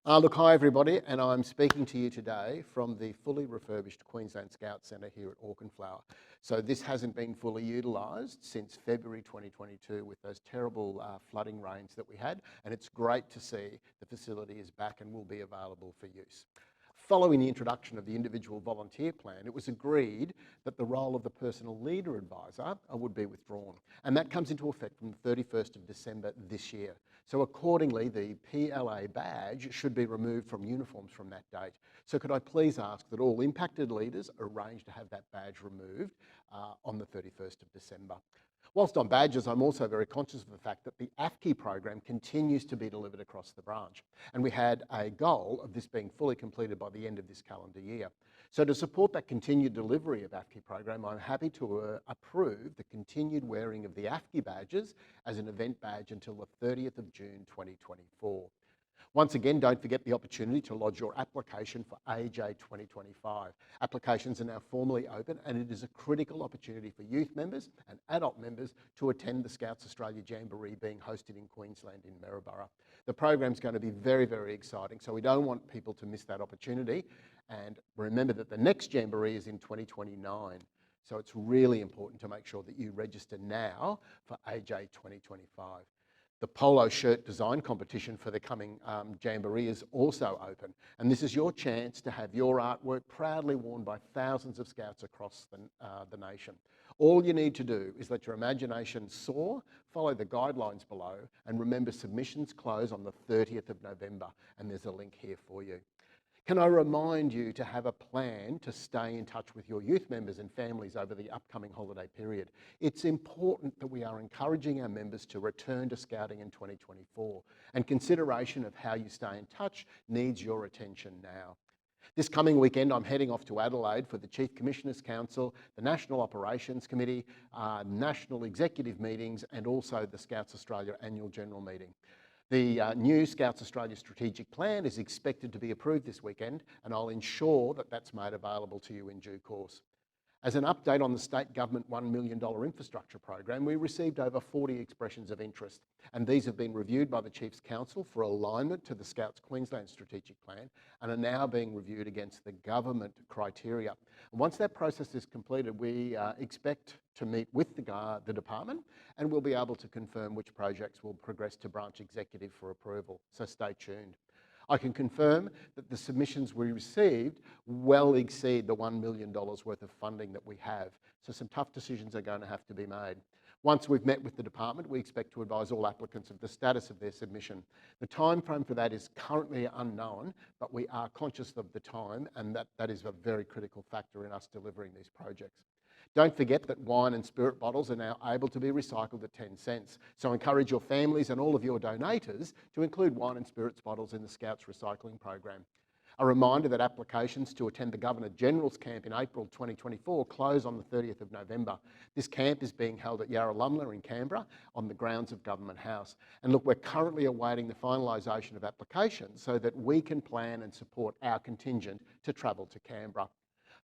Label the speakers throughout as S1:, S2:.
S1: Look, hi everybody, and I'm speaking to you today from the fully refurbished Queensland Scout Centre here at Auchenflower. So this hasn't been fully utilised since February 2022 with those terrible flooding rains that we had, and it's great to see the facility is back and will be available for use. Following the introduction of the individual volunteer plan, it was agreed that the role of the personal leader advisor would be withdrawn, and that comes into effect from the 31st of December this year. So accordingly, the PLA badge should be removed from uniforms from that date. So could I please ask that all impacted leaders arrange to have that badge removed on the 31st of December. Whilst on badges, I'm also very conscious of the fact that the AFCI program continues to be delivered across the branch, and we had a goal of this being fully completed by the end of this calendar year. So to support that continued delivery of AFCI program, I'm happy to approve the continued wearing of the AFCI badges as an event badge until the 30th of June 2024. Once again, don't forget the opportunity to lodge your application for AJ 2025. Applications are now formally open, and it is a critical opportunity for youth members and adult members to attend the Scouts Australia Jamboree being hosted in Queensland in Maryborough. The program's going to be very, very exciting, so we don't want people to miss that opportunity. And remember that the next Jamboree is in 2029. So it's really important to make sure that you register now for AJ 2025. The polo shirt design competition for the coming Jamboree is also open, and this is your chance to have your artwork proudly worn by thousands of Scouts across the nation. All you need to do is let your imagination soar, follow the guidelines below, and remember submissions close on the 30th of November, and there's a link here for you. Can I remind you to have a plan to stay in touch with your youth members and families over the upcoming holiday period? It's important that we are encouraging our members to return to Scouting in 2024, and consideration of how you stay in touch needs your attention now. This coming weekend, I'm heading off to Adelaide for the Chief Commissioners Council, the National Operations Committee, National Executive meetings, and also the Scouts Australia Annual General Meeting. The new Scouts Australia Strategic Plan is expected to be approved this weekend, and I'll ensure that that's made available to you in due course. As an update on the state government $1 million infrastructure program, we received over 40 expressions of interest, and these have been reviewed by the Chiefs Council for alignment to the Scouts Queensland Strategic Plan and are now being reviewed against the government criteria. And once that process is completed, we expect to meet with the department, and we'll be able to confirm which projects will progress to branch executive for approval, so stay tuned. I can confirm that the submissions we received well exceed the $1 million worth of funding that we have, so some tough decisions are going to have to be made. Once we've met with the department, we expect to advise all applicants of the status of their submission. The time frame for that is currently unknown, but we are conscious of the time, and that is a very critical factor in us delivering these projects. Don't forget that wine and spirit bottles are now able to be recycled at 10 cents. So encourage your families and all of your donators to include wine and spirits bottles in the Scouts recycling program. A reminder that applications to attend the Governor-General's camp in April 2024 close on the 30th of November. This camp is being held at Yarralumla in Canberra on the grounds of Government House. And look, we're currently awaiting the finalisation of applications so that we can plan and support our contingent to travel to Canberra.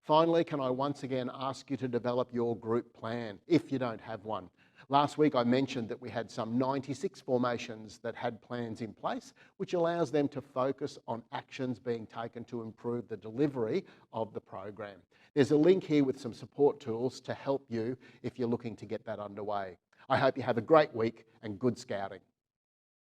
S1: Finally, can I once again ask you to develop your group plan if you don't have one? Last week I mentioned that we had some 96 formations that had plans in place, which allows them to focus on actions being taken to improve the delivery of the program. There's a link here with some support tools to help you if you're looking to get that underway. I hope you have a great week and good scouting.